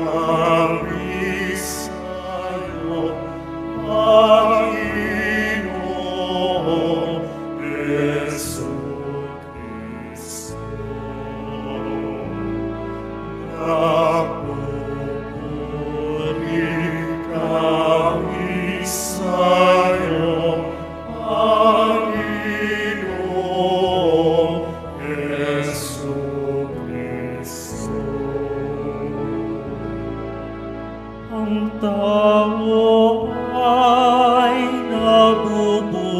kami sa'yo, Panginoong Jesucristo. Napupuri kami sa'yo, Panginoong Jesucristo. Ang tao ay nabubuhay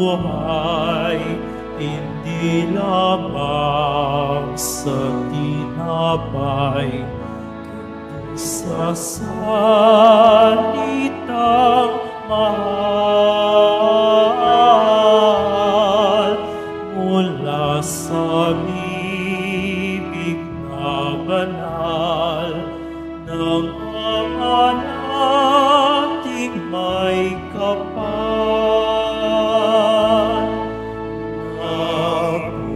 hindi lamang sa tinapay, kundi sa salitang mahal mula sa bibig na banal ng Ama nating may kapal. Napupuri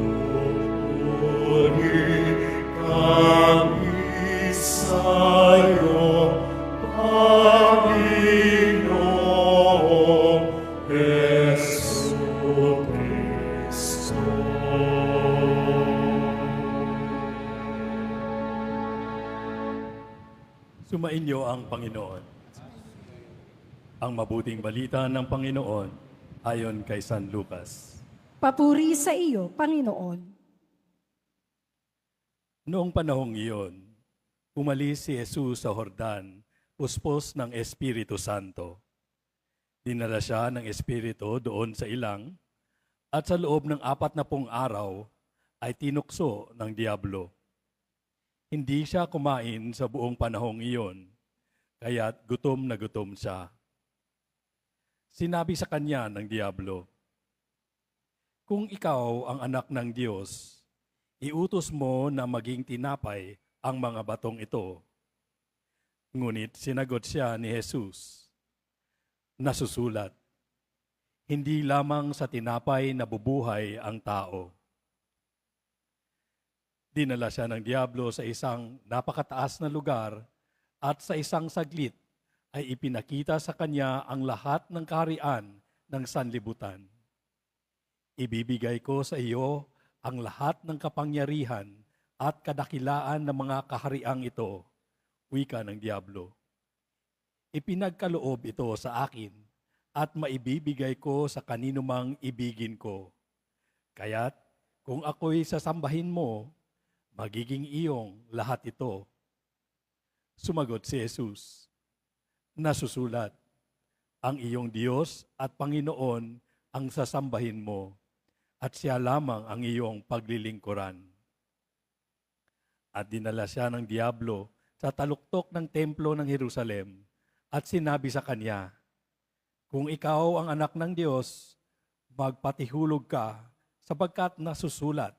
kami sa'yo, Panginoong Jesucristo. Sumainyo ang Panginoon. Ang mabuting balita ng Panginoon ayon kay San Lucas. Papuri sa iyo, Panginoon. Noong panahong iyon, umalis si Jesus sa Jordan, puspos ng Espiritu Santo. Dinala siya ng Espiritu doon sa ilang, at sa loob ng 40 araw ay tinukso ng diablo. Hindi siya kumain sa buong panahong iyon, kaya't gutom na gutom siya. Sinabi sa kanya ng diablo, "Kung ikaw ang anak ng Diyos, iutos mo na maging tinapay ang mga batong ito." Ngunit sinagot siya ni Jesus, "Nasusulat, hindi lamang sa tinapay nabubuhay ang tao." Dinala siya ng diablo sa isang napakataas na lugar at sa isang saglit ay ipinakita sa kanya ang lahat ng kaharian ng sanlibutan. "Ibibigay ko sa iyo ang lahat ng kapangyarihan at kadakilaan ng mga kahariang ito," wika ng diablo. "Ipinagkaloob ito sa akin at maibibigay ko sa kaninumang ibigin ko. Kaya't kung ako'y sasambahin mo, magiging iyong lahat ito." Sumagot si Jesus, "Nasusulat, ang iyong Diyos at Panginoon ang sasambahin mo, at siya lamang ang iyong paglilingkuran." At dinala siya ng diablo sa taluktok ng templo ng Jerusalem at sinabi sa kanya, "Kung ikaw ang anak ng Diyos, magpatihulog ka, sapagkat nasusulat,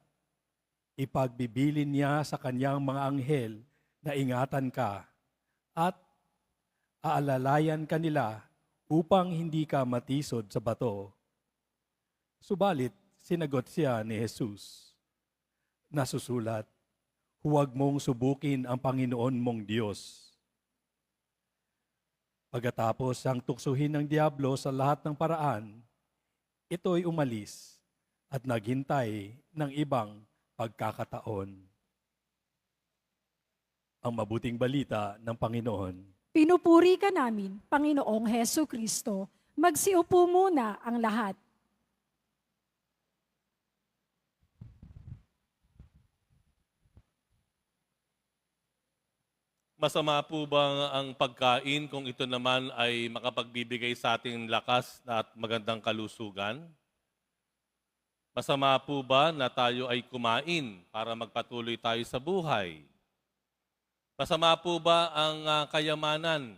ipagbibilin niya sa kanyang mga anghel na ingatan ka at aalalayan kanila upang hindi ka matisod sa bato." Subalit, sinagot siya ni Jesus, "Nasusulat, huwag mong subukin ang Panginoon mong Diyos." Pagkatapos siyang tuksuhin ng diablo sa lahat ng paraan, ito'y umalis at naghintay ng ibang pagkakataon. Ang mabuting balita ng Panginoon. Pinupuri ka namin, Panginoong Heso Kristo. Magsiupo muna ang lahat. Masama po bang ang pagkain kung ito naman ay makapagbibigay sa ating lakas at magandang kalusugan? Masama po ba na tayo ay kumain para magpatuloy tayo sa buhay? Masama po ba ang kayamanan?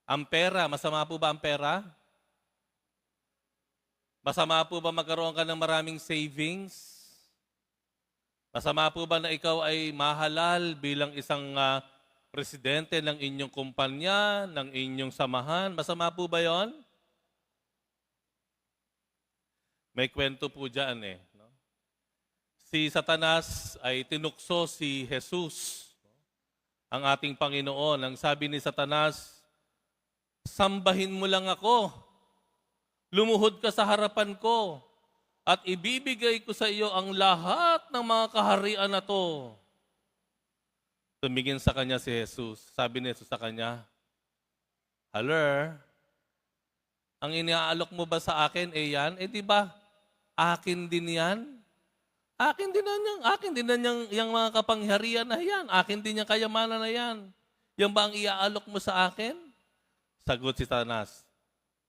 Ang pera, masama po ba ang pera? Masama po ba magkaroon ka ng maraming savings? Masama po ba na ikaw ay mahalal bilang isang presidente ng inyong kumpanya, ng inyong samahan? Masama po ba yon? May kwento po dyan eh. No? Si Satanas ay tinukso si Jesus. ang ating Panginoon. Ang sabi ni Satanas, sambahin mo lang ako, lumuhod ka sa harapan ko, at ibibigay ko sa iyo ang lahat ng mga kaharian na to. Tumingin sa kanya si Jesus. Sabi ni Jesus sa kanya, Haller, ang iniaalok mo ba sa akin, yan? Di ba, akin din yan? Akin din na yung mga kapangyarihan na yan. Akin din yung kayamanan na yan. Yan ba ang iaalok mo sa akin? Sagot si Satanas,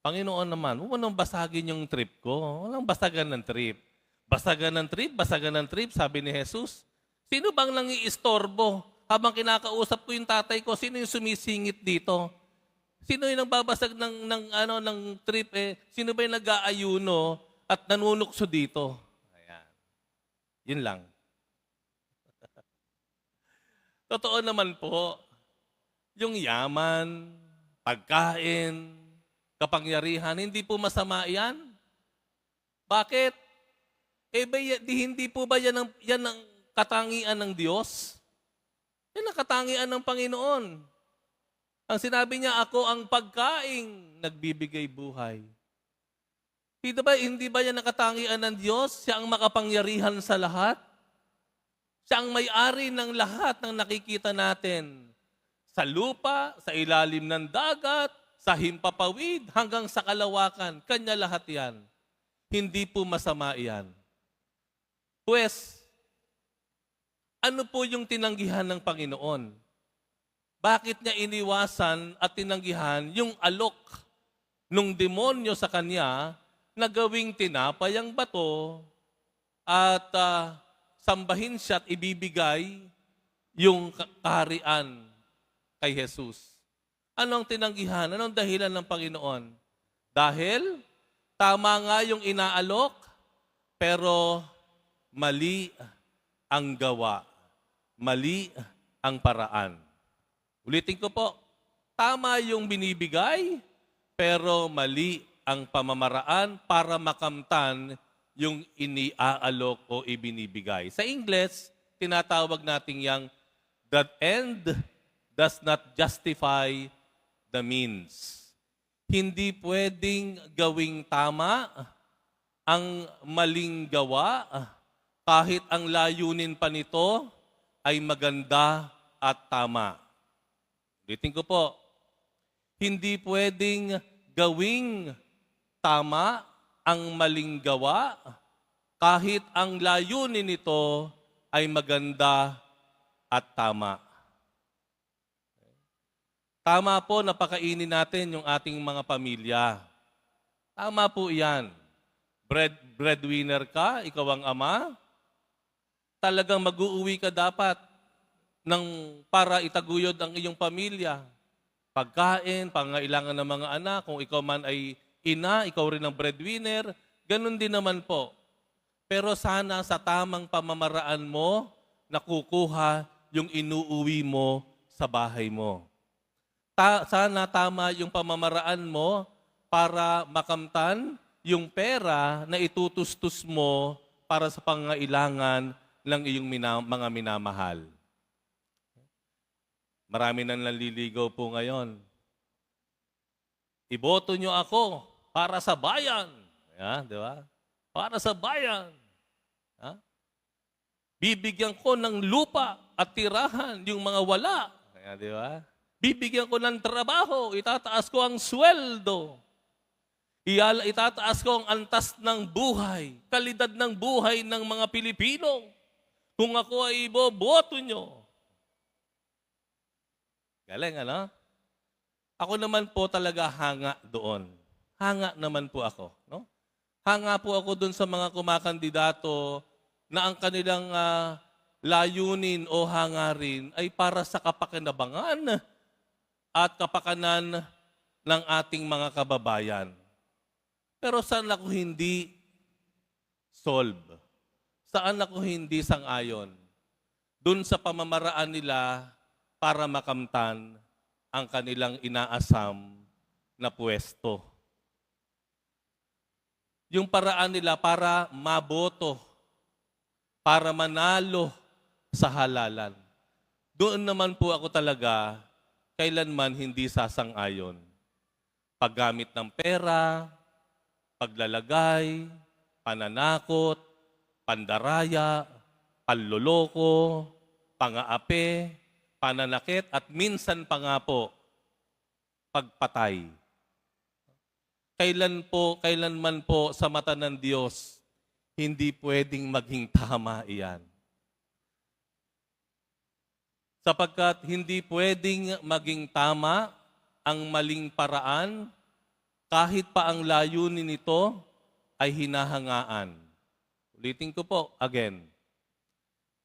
Panginoon naman, huwag mo nang basagin yung trip ko. Walang basagan ng trip. Basagan ng trip, sabi ni Jesus. Sino bang nangiistorbo? Habang kinakausap ko yung tatay ko, sino yung sumisingit dito? Sino yung nagbabasag ng trip? Sino ba yung nag-aayuno at nanunukso dito? Ayan. Yun lang. Totoo naman po, yung yaman, pagkain, kapangyarihan, hindi po masama yan. Bakit? Hindi po ba yan ang katangian ng Diyos? Yan ang katangian ng Panginoon. Ang sinabi niya, ako ang pagkaing nagbibigay buhay. Hindi ba yan ang katangian ng Diyos? Siya ang makapangyarihan sa lahat? Siya ang may-ari ng lahat ng nakikita natin. Sa lupa, sa ilalim ng dagat, sa himpapawid, hanggang sa kalawakan. Kanya lahat yan. Hindi po masama yan. Pues, ano po yung tinanggihan ng Panginoon? Bakit niya iniwasan at tinanggihan yung alok nung demonyo sa kanya na gawing tinapay ang bato at sambahin siya at ibibigay yung kaharian kay Jesus? Anong tinanggihan? Anong dahilan ng Panginoon? Dahil tama nga yung inaalok, pero mali ang gawa. Mali ang paraan. Ulitin ko po, tama yung binibigay, pero mali ang pamamaraan para makamtan yung iniaalok o ibinibigay. Sa English, tinatawag natin yang the end does not justify the means. Hindi pwedeng gawing tama ang maling gawa kahit ang layunin pa nito ay maganda at tama. Ulitin ko po, hindi pwedeng gawing tama ang maling gawa kahit ang layunin nito ay maganda at tama. Tama po na pakainin natin yung ating mga pamilya. Tama po yan. Breadwinner ka, ikaw ang ama, talagang mag-uuwi ka dapat para itaguyod ang iyong pamilya. Pagkain, pangailangan ng mga anak, kung ikaw man ay ina, ikaw rin ang breadwinner, ganun din naman po. Pero sana sa tamang pamamaraan mo, nakukuha yung inuuwi mo sa bahay mo. Sana tama yung pamamaraan mo para makamtan yung pera na itutustos mo para sa pangailangan ng iyong mga minamahal. Marami nang naliligaw po ngayon. Iboto nyo ako para sa bayan. Di ba? Para sa bayan. Bibigyan ko ng lupa at tirahan yung mga wala. Di ba? Bibigyan ko ng trabaho, itataas ko ang sweldo. Itataas ko ang antas ng buhay, kalidad ng buhay ng mga Pilipino. Kung ako ay iboboto nyo. Galing, ano? Ako naman po talaga hanga doon. Hanga naman po ako. No? Hanga po ako doon sa mga kumakandidato na ang kanilang layunin o hangarin ay para sa kapakinabangan at kapakanan ng ating mga kababayan. Pero saan ako hindi solve? Saan ako hindi sang-ayon? Doon sa pamamaraan nila para makamtan ang kanilang inaasam na pwesto. Yung paraan nila para maboto, para manalo sa halalan. Doon naman po ako talaga kailanman hindi sasang-ayon. Paggamit ng pera, paglalagay, pananakot, pandaraya, panloloko, pangaapi, pananakit, at minsan pa nga po, pagpatay. Kailanman po sa mata ng Diyos, hindi pwedeng maging tama iyan. Sapagkat hindi pwedeng maging tama ang maling paraan kahit pa ang layunin nito ay hinahangaan. Ulitin ko po, again.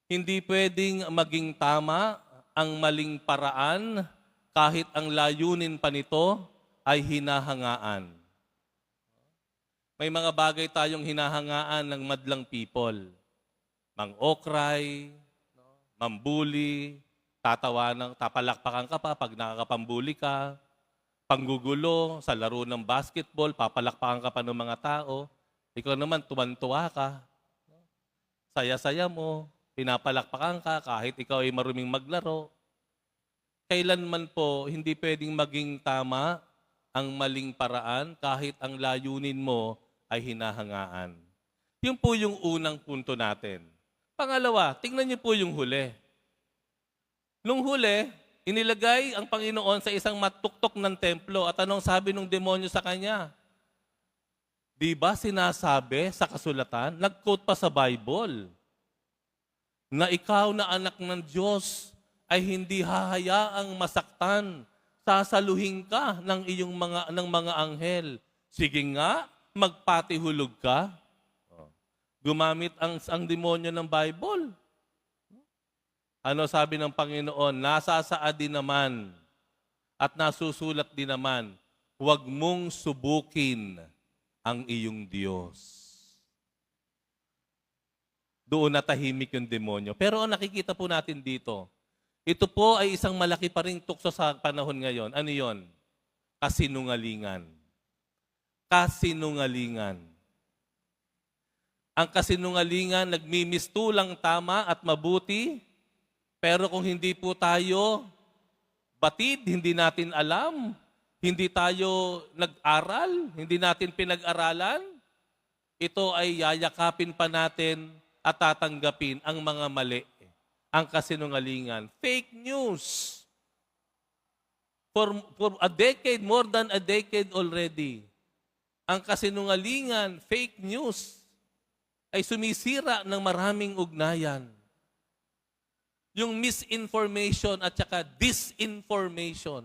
Hindi pwedeng maging tama ang maling paraan kahit ang layunin pa nito ay hinahangaan. May mga bagay tayong hinahangaan ng madlang people. Mang-okray, mambuli, tatawanan, tapalakpakan ka pa pag nakakapambuli ka, panggugulo sa laro ng basketball, papalakpakan ka pa ng mga tao, ikaw naman tuwan-tuwa ka, saya-saya mo, pinapalakpakan ka kahit ikaw ay maruming maglaro. Kailanman po hindi pwedeng maging tama ang maling paraan kahit ang layunin mo ay hinahangaan. Yun po yung unang punto natin. Pangalawa, tingnan niyo po yung huli. Nung huli, inilagay ang Panginoon sa isang matuktok ng templo at anong sabi ng demonyo sa kanya? Di ba sinasabi sa kasulatan, nag-quote pa sa Bible, na ikaw na anak ng Diyos ay hindi hahayaang masaktan, sasaluhin ka ng mga anghel. Sige nga, magpatihulog ka. Gumamit ang demonyo ng Bible. Ano sabi ng Panginoon? Nasasaad din naman at nasusulat din naman, huwag mong subukin ang iyong Diyos. Doon natahimik yung demonyo. Pero ang nakikita po natin dito, ito po ay isang malaki pa ring tukso sa panahon ngayon. Ano yon? Kasinungalingan. Kasinungalingan. Ang kasinungalingan nagmimistulang tama at mabuti, pero kung hindi po tayo batid, hindi natin alam, hindi tayo nag-aral, hindi natin pinag-aralan, ito ay yayakapin pa natin at tatanggapin ang mga mali, ang kasinungalingan. Fake news. For a decade, more than a decade already, ang kasinungalingan, fake news, ay sumisira ng maraming ugnayan. Yung misinformation at saka disinformation.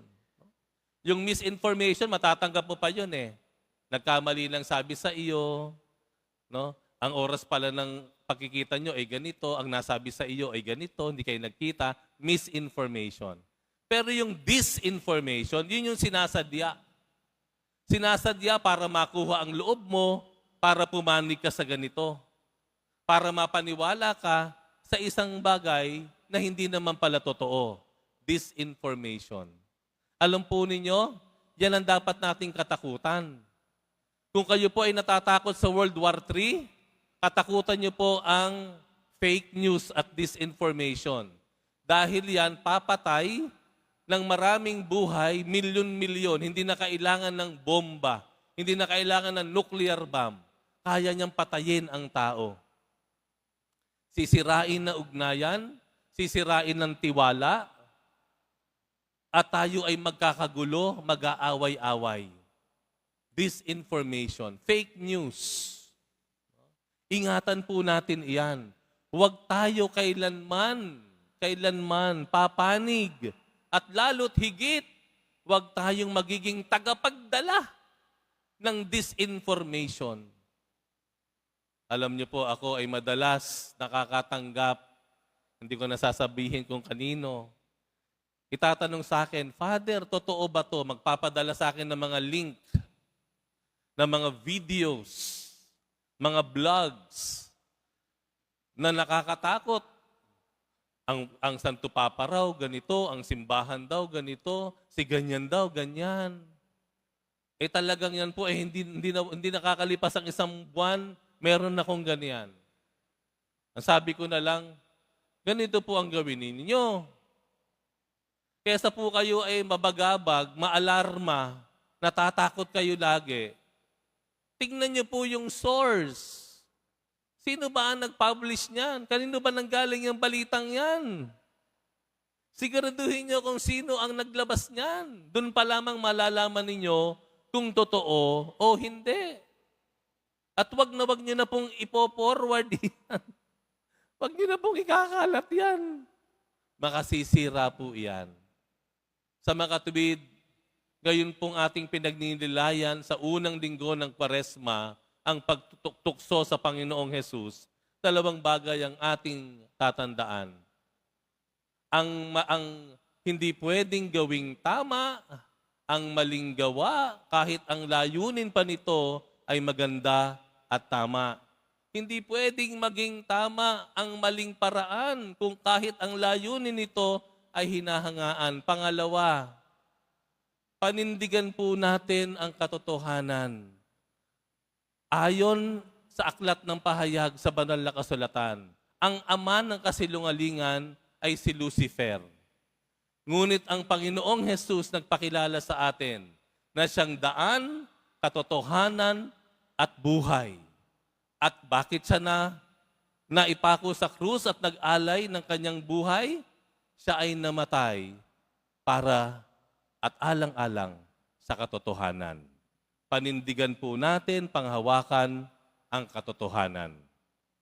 Yung misinformation, matatanggap mo pa yun eh. Nagkamali lang sabi sa iyo, no? Ang oras pala ng pagkikita nyo ay ganito, ang nasabi sa iyo ay ganito, hindi kayo nagkita, misinformation. Pero yung disinformation, yun yung sinasadya. Sinasadya para makuha ang loob mo, para pumanig ka sa ganito. Para mapaniwala ka sa isang bagay na hindi naman pala totoo. Disinformation. Alam po ninyo, yan ang dapat nating katakutan. Kung kayo po ay natatakot sa World War III, katakutan niyo po ang fake news at disinformation. Dahil yan papatay ng maraming buhay, milyon-milyon. Hindi na kailangan ng bomba. Hindi na kailangan ng nuclear bomb. Kaya niyang patayin ang tao. Sisirain na ugnayan, sisirain ng tiwala, at tayo ay magkakagulo, mag-aaway-away. Disinformation, fake news. Ingatan po natin iyan. Huwag tayo kailanman papanig. At lalo't higit, huwag tayong magiging tagapagdala ng disinformation. Alam niyo po, ako ay madalas nakakatanggap, hindi ko nasasabihin kung kanino. Itatanong sa akin, Father, totoo ba to? Magpapadala sa akin ng mga link, ng mga videos, mga vlogs na nakakatakot. Ang Santo Papa raw, ganito, ang simbahan daw, ganito, si ganyan daw, ganyan. Eh talagang yan po, hindi nakakalipas ang isang buwan, meron akong ganyan. Ang sabi ko na lang, ganito po ang gawin ninyo. Kesa po kayo ay mabagabag, maalarma, natatakot kayo lagi. Tingnan niyo po yung source. Sino ba ang nag-publish niyan? Kanino ba nanggaling yung balitang yan? Siguraduhin niyo kung sino ang naglabas niyan. Doon pa lamang malalaman ninyo kung totoo o hindi. At wag niyo na pong ipo-forward yan. Wag niyo na pong ikakalat yan. Makasisira po yan. Sa mga katuwid, gayon pong ating pinagninilayan sa unang linggo ng Kwaresma, ang pagtutukso sa Panginoong Hesus, dalawang bagay ang ating tatandaan. Ang hindi pwedeng gawing tama, ang maling gawa, kahit ang layunin pa nito ay maganda at tama. Hindi pwedeng maging tama ang maling paraan kung kahit ang layunin nito ay hinahangaan. Pangalawa, panindigan po natin ang katotohanan. Ayon sa aklat ng pahayag sa banal na kasulatan, ang ama ng kasilungalingan ay si Lucifer. Ngunit ang Panginoong Hesus nagpakilala sa atin na siyang daan, katotohanan at buhay. At bakit siya naipako sa krus at nag-alay ng kanyang buhay? Siya ay namatay para at alang-alang sa katotohanan. Panindigan po natin, panghawakan ang katotohanan.